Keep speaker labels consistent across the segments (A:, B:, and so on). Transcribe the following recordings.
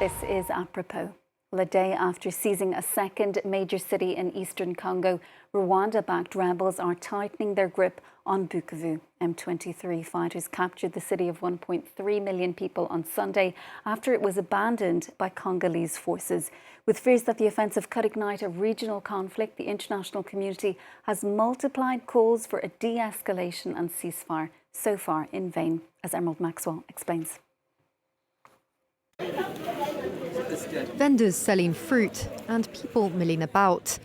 A: This is apropos. Well, a day after seizing a second major city in eastern Congo, Rwanda-backed rebels are tightening their grip on Bukavu. M23 fighters captured the city of 1.3 million people on Sunday after it was abandoned by Congolese forces. With fears that the offensive could ignite a regional conflict, the international community has multiplied calls for a de-escalation and ceasefire, so far in vain, as Emerald Maxwell explains.
B: Vendors selling fruit and people milling about.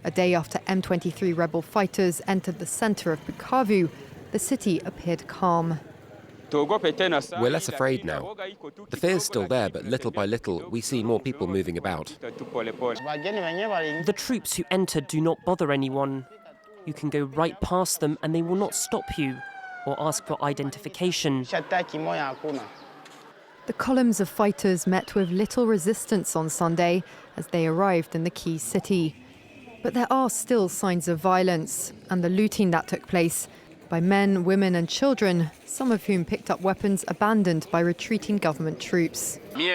B: A day after M23 rebel fighters entered the centre of Bukavu, the city appeared calm.
C: We're less afraid now. The fear's still there, but little by little, we see more people moving about.
D: The troops who entered do not bother anyone. You can go right past them and they will not stop you or ask for identification.
B: The columns of fighters met with little resistance on Sunday as they arrived in the key city. But there are still signs of violence and the looting that took place by men, women and children, some of whom picked up weapons abandoned by retreating government troops.
E: We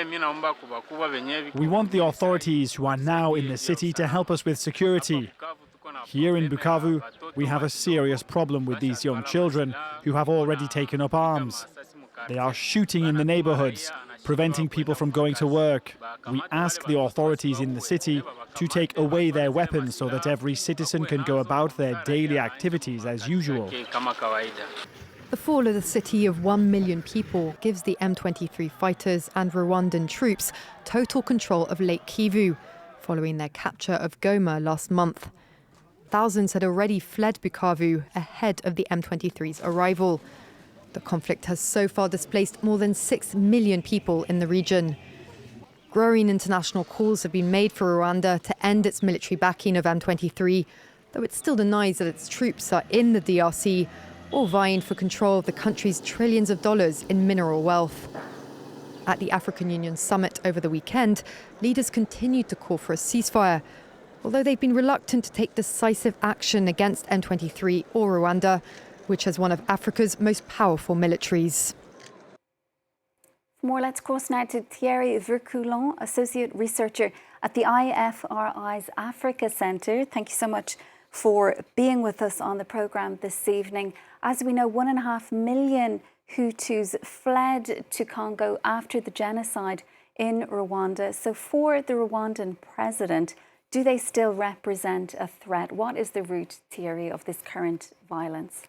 E: want the authorities who are now in the city to help us with security. Here in Bukavu, we have a serious problem with these young children who have already taken up arms. They are shooting in the neighborhoods, preventing people from going to work. We ask the authorities in the city to take away their weapons so that every citizen can go about their daily activities as usual.
B: The fall of the city of 1 million people gives the M23 fighters and Rwandan troops total control of Lake Kivu, following their capture of Goma last month. Thousands had already fled Bukavu ahead of the M23's arrival. The conflict has so far displaced more than 6 million people in the region. Growing international calls have been made for Rwanda to end its military backing of M23, though it still denies that its troops are in the DRC or vying for control of the country's trillions of dollars in mineral wealth. At the African Union summit over the weekend, leaders continued to call for a ceasefire, although they've been reluctant to take decisive action against M23 or Rwanda, which has one of Africa's most powerful militaries.
A: For more, let's cross now to Thierry Vircoulon, Associate Researcher at the IFRI's Africa Centre. Thank you so much for being with us on the programme this evening. As we know, 1.5 million Hutus fled to Congo after the genocide in Rwanda. So for the Rwandan president, do they still represent a threat? What is the root, Thierry, of this current violence?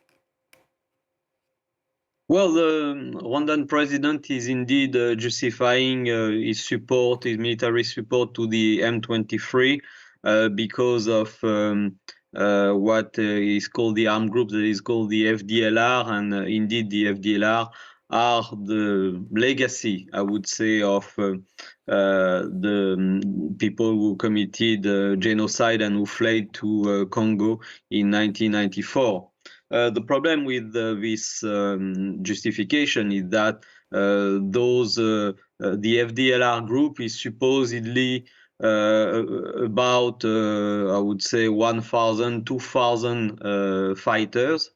F: Well, the Rwandan president is indeed justifying his support, his military support to the M23 because of what is called the armed group that is called the FDLR. And indeed, the FDLR are the legacy, I would say, of the people who committed genocide and who fled to Congo in 1994. The problem with this justification is that the FDLR group is supposedly about, I would say, 1,000, 2,000 fighters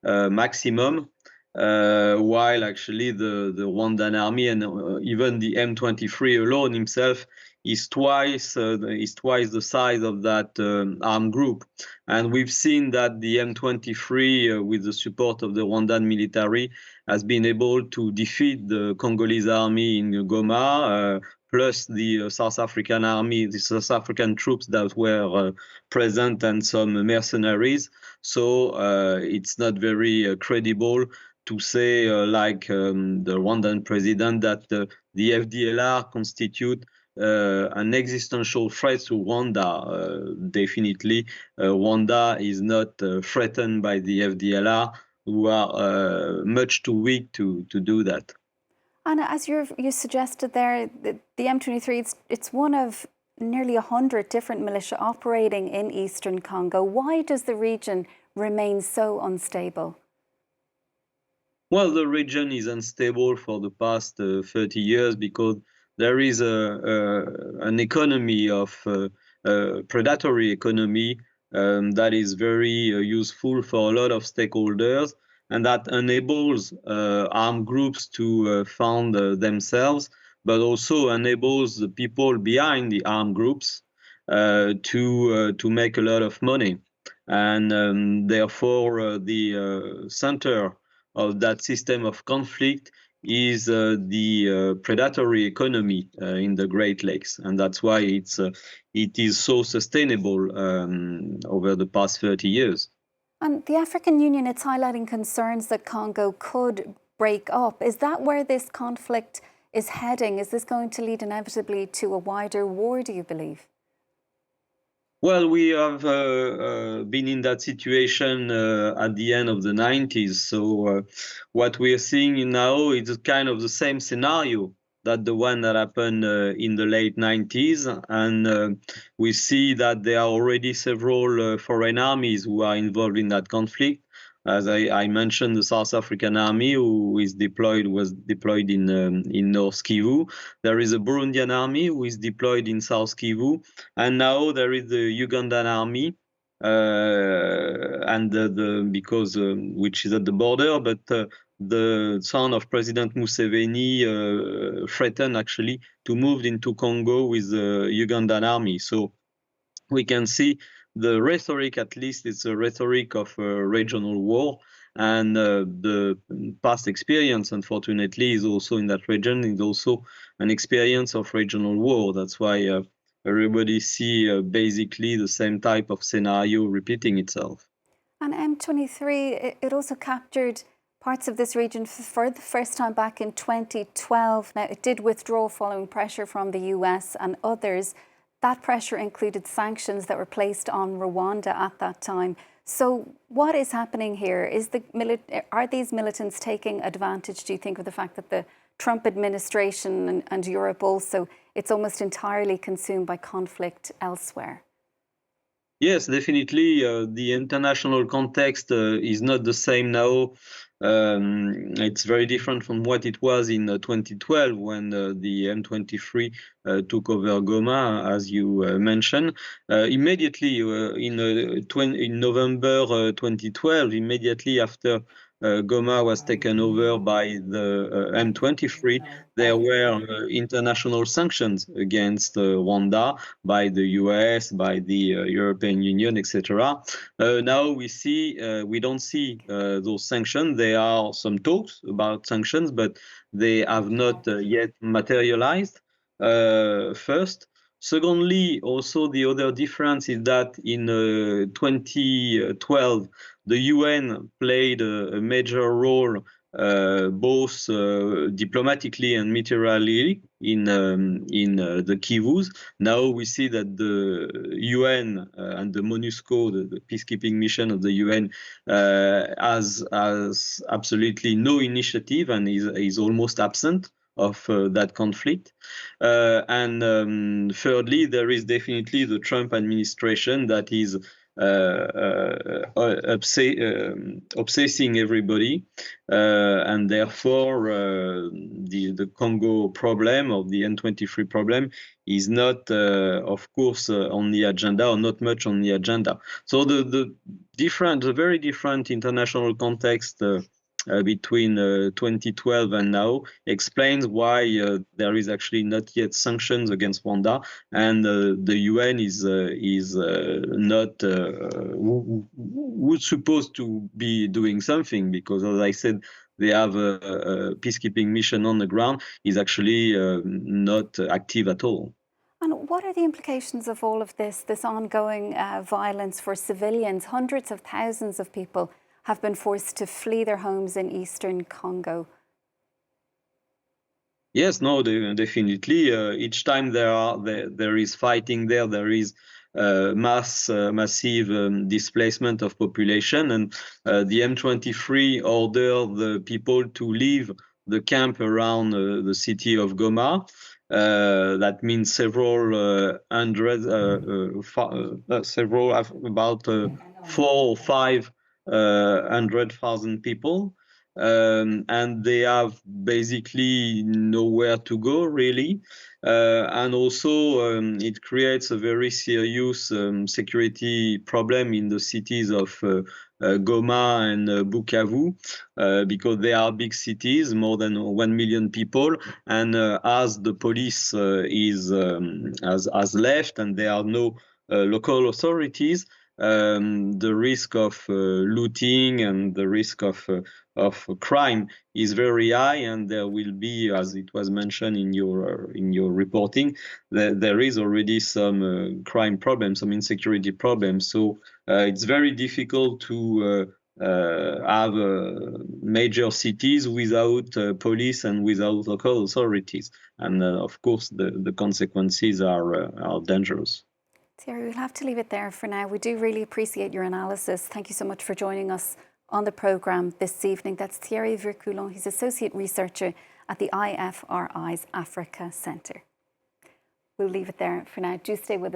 F: maximum, while actually the Rwandan army and even the M23 alone himself is twice the size of that armed group. And we've seen that the M23, with the support of the Rwandan military, has been able to defeat the Congolese army in Goma, plus the South African army, the South African troops that were present and some mercenaries. So it's not very credible to say, like the Rwandan president, that the FDLR constitute an existential threat to Rwanda. Definitely, Rwanda is not threatened by the FDLR, who are much too weak to do that.
A: And as you suggested there, the M23, it's one of nearly 100 different militia operating in eastern Congo. Why does the region remain so unstable?
F: Well, the region is unstable for the past 30 years because there is an economy of predatory economy that is very useful for a lot of stakeholders, and that enables armed groups to found themselves but also enables the people behind the armed groups to make a lot of money. And therefore, the center of that system of conflict is the predatory economy in the Great Lakes, and that's why it is so sustainable over the past 30 years.
A: And the African Union, it's highlighting concerns that Congo could break up. Is that where this conflict is heading? Is this going to lead inevitably to a wider war, do you believe?
F: Well, we have been in that situation at the end of the 90s. So what we are seeing now is kind of the same scenario that the one that happened in the late 90s. And we see that there are already several foreign armies who are involved in that conflict. As I mentioned, the South African army was deployed in North Kivu. There is a Burundian army who is deployed in South Kivu, and now there is the Ugandan army, which is at the border. But the son of President Museveni threatened actually to move into Congo with the Ugandan army. So we can see the rhetoric, at least it's a rhetoric of a regional war. And the past experience, unfortunately, is also in that region, is also an experience of regional war. That's why everybody see basically the same type of scenario repeating itself.
A: And M23, it also captured parts of this region for the first time back in 2012. Now, it did withdraw following pressure from the US and others. That pressure included sanctions that were placed on Rwanda at that time. So what is happening here? Are these militants taking advantage, do you think, of the fact that the Trump administration and Europe also, it's almost entirely consumed by conflict elsewhere?
F: Yes, definitely. The international context is not the same now. It's very different from what it was in 2012 when the M23 took over Goma, as you mentioned. Immediately in November 2012, immediately after Goma was taken over by the M23, there were international sanctions against Rwanda by the US, by the European Union, etc. Now we don't see those sanctions. There are some talks about sanctions, but they have not yet materialized. First. Secondly, also the other difference is that in 2012, the UN played a major role both diplomatically and militarily in the Kivus. Now we see that the UN and the MONUSCO, the peacekeeping mission of the UN, has absolutely no initiative and is almost absent of that conflict. And thirdly, there is definitely the Trump administration that is obsessing everybody, and therefore the Congo problem or the M23 problem is not, of course, on the agenda, or not much on the agenda. So the very different international context between 2012 and now explains why there is actually not yet sanctions against Rwanda, and the UN is not who's supposed to be doing something, because, as I said, they have a peacekeeping mission on the ground, is actually not active at all.
A: And what are the implications of all of this ongoing violence for civilians? Hundreds of thousands of people have been forced to flee their homes in eastern Congo.
F: Yes, no, definitely. Each time there is fighting there is massive displacement of population, and the M23 ordered the people to leave the camp around the city of Goma. That means about 4 or 5 100,000 people, and they have basically nowhere to go, really. And also it creates a very serious security problem in the cities of Goma and Bukavu, because they are big cities, more than 1 million people, and as the police has left and there are no local authorities, the risk of looting and the risk of crime is very high, and there will be, as it was mentioned in your reporting, there is already some crime problems, some insecurity problems. So it's very difficult to have major cities without police and without local authorities, and of course the consequences are dangerous.
A: Thierry, we'll have to leave it there for now. We do really appreciate your analysis. Thank you so much for joining us on the programme this evening. That's Thierry Vircoulon. He's Associate Researcher at the IFRI's Africa Centre. We'll leave it there for now. Do stay with us.